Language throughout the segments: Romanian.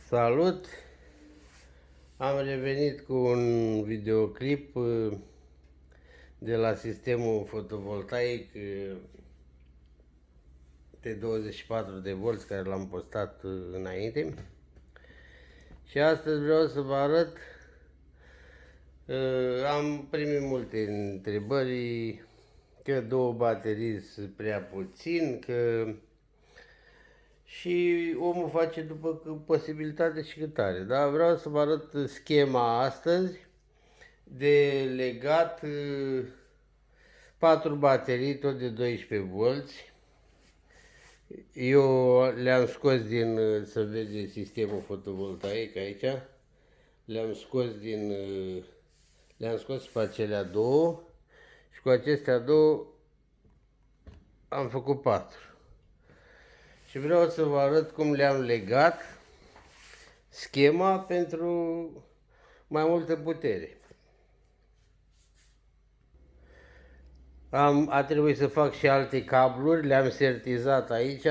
Salut! Am revenit cu un videoclip de la sistemul fotovoltaic de 24 de volți care l-am postat înainte. Și astăzi vreau să vă arăt, am primit multe întrebări, că 2 baterii sunt prea puțin, că și omul face după posibilitate și cât are. Dar vreau să vă arăt schema astăzi de legat 4 baterii tot de 12 volți. Eu le-am scos din, să vede sistemul fotovoltaic aici, le-am scos pe acelea două și cu acestea două am făcut 4. Și vreau să vă arăt cum le-am legat schema pentru mai multă putere. A trebuit să fac și alte cabluri, le-am sertizat aici,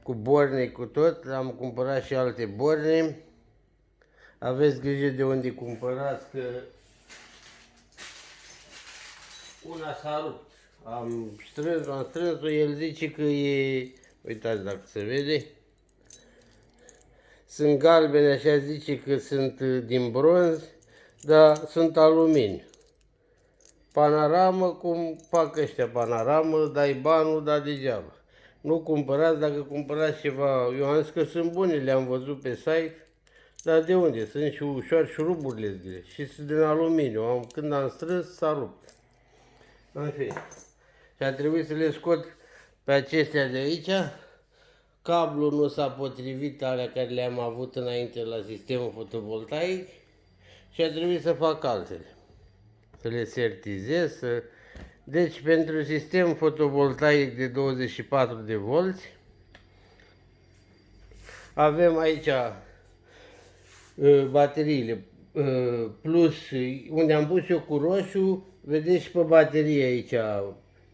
cu borne, cu tot, am cumpărat și alte borne. Aveți grijă de unde cumpărați, că una s-a rupt. Am strâns-o, el zice că e, uitați dacă se vede, sunt galbene, așa zice că sunt din bronz, dar sunt aluminiu. Panoramă, cum fac ăștia panoramă, dai banul, dar degeaba. Nu cumpărați, dacă cumpărați ceva, eu am zis că sunt bune, le-am văzut pe site, dar de unde? Sunt și ușoare, șuruburile zile și sunt din aluminiu. Când am strâns, s-a rupt. În fine. Și a trebuit să le scot pe acestea de aici. Cablul nu s-a potrivit alea care le-am avut înainte la sistemul fotovoltaic și a trebuit să fac altele. Să le sertizez. Deci pentru sistem fotovoltaic de 24 de volți avem aici bateriile plus, unde am pus eu cu roșu, vedeți și pe baterie aici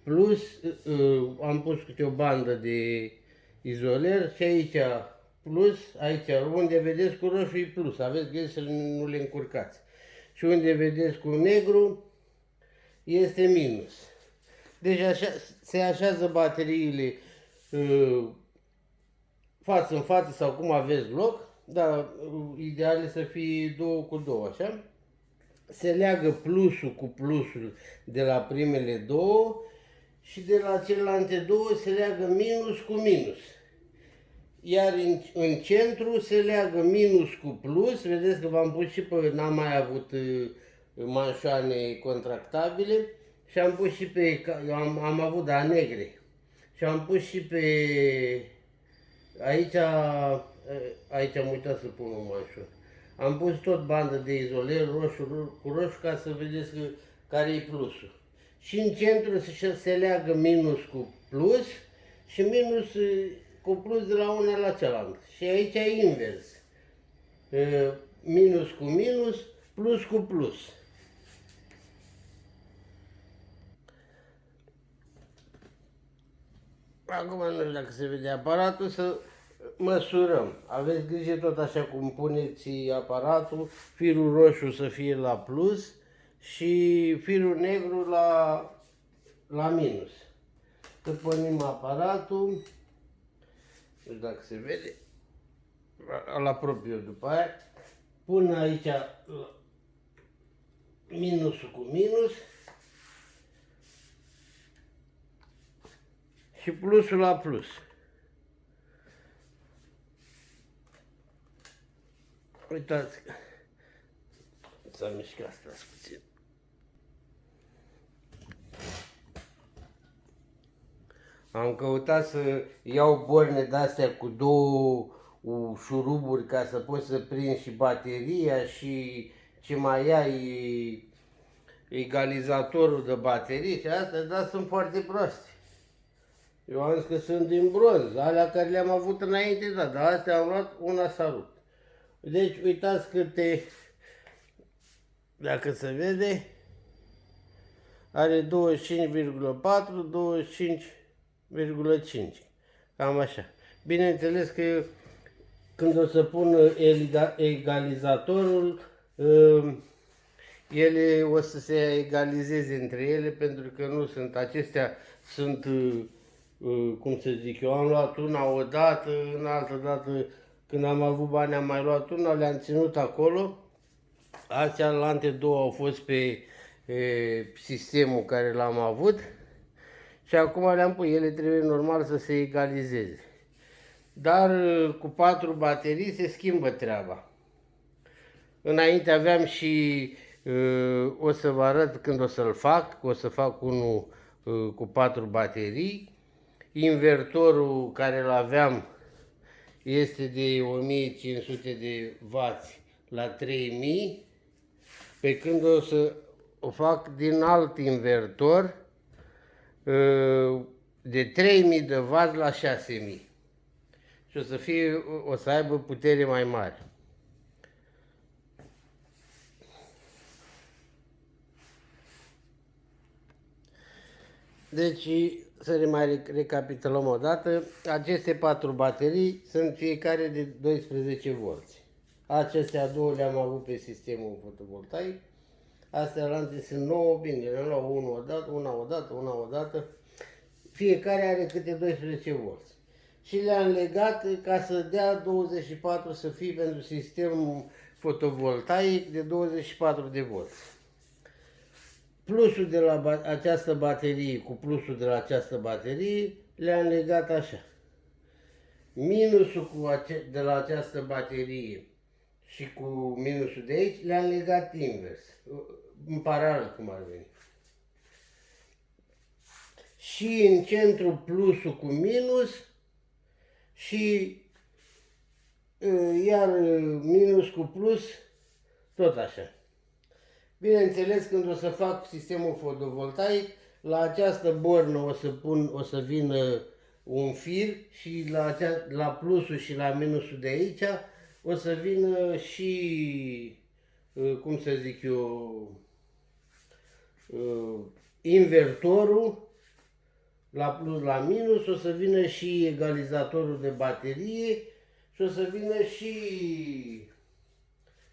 plus, am pus câte o bandă de izoler și aici plus, aici unde vedeți cu roșu e plus, aveți grijă să nu le încurcați. Și unde vedeți cu negru este minus. Deci așa, se așează bateriile față în față sau cum aveți loc, dar ideal e să fie 2 cu 2, așa. Se leagă plusul cu plusul de la primele două și de la celelalte două se leagă minus cu minus. Iar în centru se leagă minus cu plus, vedeți că v-am pus și pe, n-am mai avut manșoane contractabile și am pus și pe, am avut da negre și am pus și pe, aici am uitat să pun un manșon. Am pus tot bandă de izoler roșu cu roșu ca să vedeți care e plusul. Și în centru se leagă minus cu plus și minus cu plus de la una la cealaltă. Și aici e invers. Minus cu minus, plus cu plus. Acum nu știu dacă se vede aparatul, să măsurăm. Aveți grijă tot așa cum puneți aparatul, firul roșu să fie la plus și firul negru la minus. Să punem aparatul, nu știu dacă se vede, îl apropiu după aia, pun aici minusul cu minus și plusul la plus. Uitați, s-a mișcat, stați puțin. Am căutat să iau borne de-astea cu 2 șuruburi ca să pot să prind și bateria și ce mai ia e egalizatorul de baterii și astea, dar sunt foarte proaste. Eu am zis că sunt din bronz, alea care le-am avut înainte, da, dar astea am luat, una s-a rupt. Deci uitați câte, dacă se vede, are 25,4, 25,5, cam așa. Bineînțeles că când o să pun egalizatorul, ele o să se egalizeze între ele, pentru că nu sunt, acestea sunt, cum să zic eu, am luat una odată, în altă dată când am avut bani am mai luat una, le-am ținut acolo. Astea la două au fost pe sistemul care l-am avut și acum le-am pus, ele trebuie normal să se egalizeze. Dar cu 4 baterii se schimbă treaba. Înainte aveam și, o să vă arăt când o să-l fac, o să fac unul cu 4 baterii. Invertorul care îl aveam este de 1500 de W la 3000, pe când o să o fac din alt invertor de 3000 de W la 6000 și o să aibă putere mai mare. Deci, să mai recapitulăm o dată, aceste 4 baterii sunt fiecare de 12 V. Acestea două le-am avut pe sistemul fotovoltaic. Astea la sunt 9, bine, le-am luat una odată. Fiecare are câte 12 V. Și le-am legat ca să dea 24 să fie pentru sistemul fotovoltaic de 24 de V. Plusul de la această baterie cu plusul de la această baterie le-am legat așa. Minusul de la această baterie și cu minusul de aici le-am legat invers, în paralel cum ar veni. Și în centru plusul cu minus și iar minus cu plus, tot așa. Bineînțeles, când o să fac sistemul fotovoltaic, la această bornă o să vină un fir și la plusul și la minusul de aici o să vină și, cum să zic eu, invertorul, la plus, la minus, o să vină și egalizatorul de baterie și o să vină și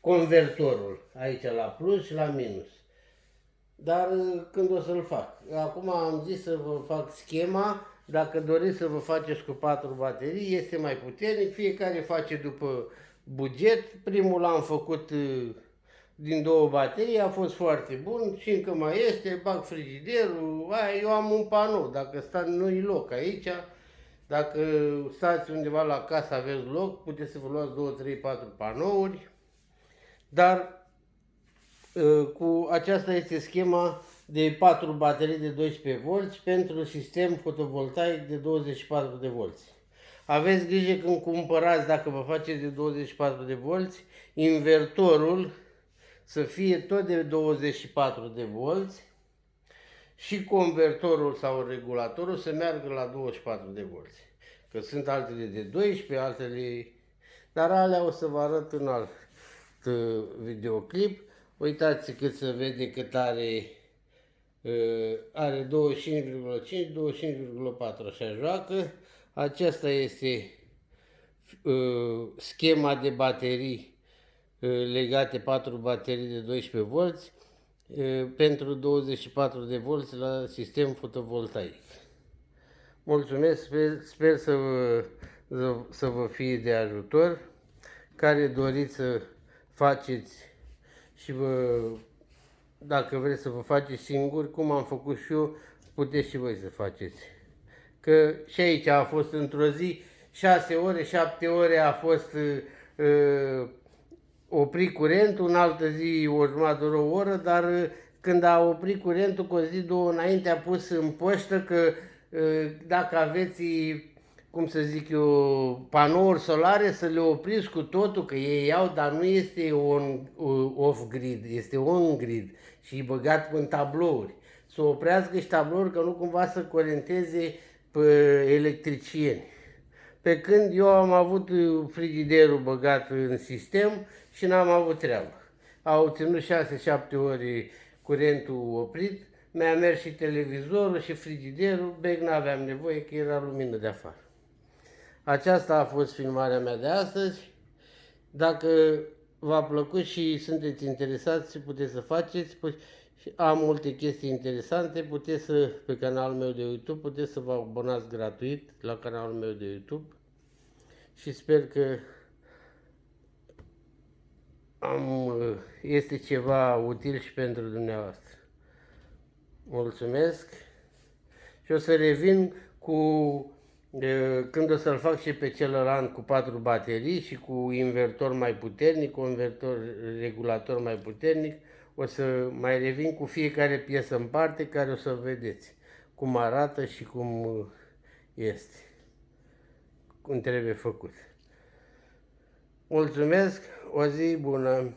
convertorul aici la plus și la minus. Dar când o să-l fac? Acum am zis să vă fac schema. Dacă doriți să vă faceți cu 4 baterii, este mai puternic, fiecare face după buget. Primul l-am făcut din 2 baterii, a fost foarte bun și încă mai este, bag frigiderul, eu am un panou, dacă nu-i loc aici, dacă stați undeva la casă, aveți loc, puteți să vă luați 2, 3, 4 panouri, dar cu aceasta este schema de 4 baterii de 12 V pentru sistem fotovoltaic de 24 de V. Aveți grijă când cumpărați, dacă vă faceți de 24 de V, invertorul să fie tot de 24 de V și convertorul sau regulatorul să meargă la 24 de V. Că sunt altele de 12, altele... Dar alea o să vă arăt în alt videoclip. Uitați cât se vede cât are, are 25,5, 25,4, așa joacă. Aceasta este schema de baterii legate 4 baterii de 12 V pentru 24 de V la sistem fotovoltaic. Mulțumesc, sper să vă fie de ajutor. Care doriți să faceți și dacă vreți să vă faceți singuri, cum am făcut și eu, puteți și voi să faceți. Că și aici a fost într-o zi 6 ore, 7 ore a fost oprit curentul, în altă zi o jumătate de oră, dar când a oprit curentul, cu o zi, două înainte a pus în poștă că dacă aveți, cum să zic eu, panouri solare, să le opriți cu totul, că ei iau, dar nu este off-grid, este on-grid și e băgat în tablouri. Să oprească și tablouri, că nu cumva să curenteze pe electricieni. Pe când eu am avut frigiderul băgat în sistem și n-am avut treabă. Au ținut 6-7 ore curentul oprit, mi-a mers și televizorul și frigiderul, n-aveam nevoie că era lumină de afară. Aceasta a fost filmarea mea de astăzi. Dacă v-a plăcut și sunteți interesați, puteți să faceți. Am multe chestii interesante, puteți să, pe canalul meu de YouTube, puteți să vă abonați gratuit la canalul meu de YouTube și sper că este ceva util și pentru dumneavoastră. Mulțumesc și o să revin cu când o să-l fac și pe celălalt cu 4 baterii și cu invertor mai puternic, cu invertor regulator mai puternic, o să mai revin cu fiecare piesă în parte, care o să vedeți cum arată și cum este, cum trebuie făcut. Mulțumesc, o zi bună!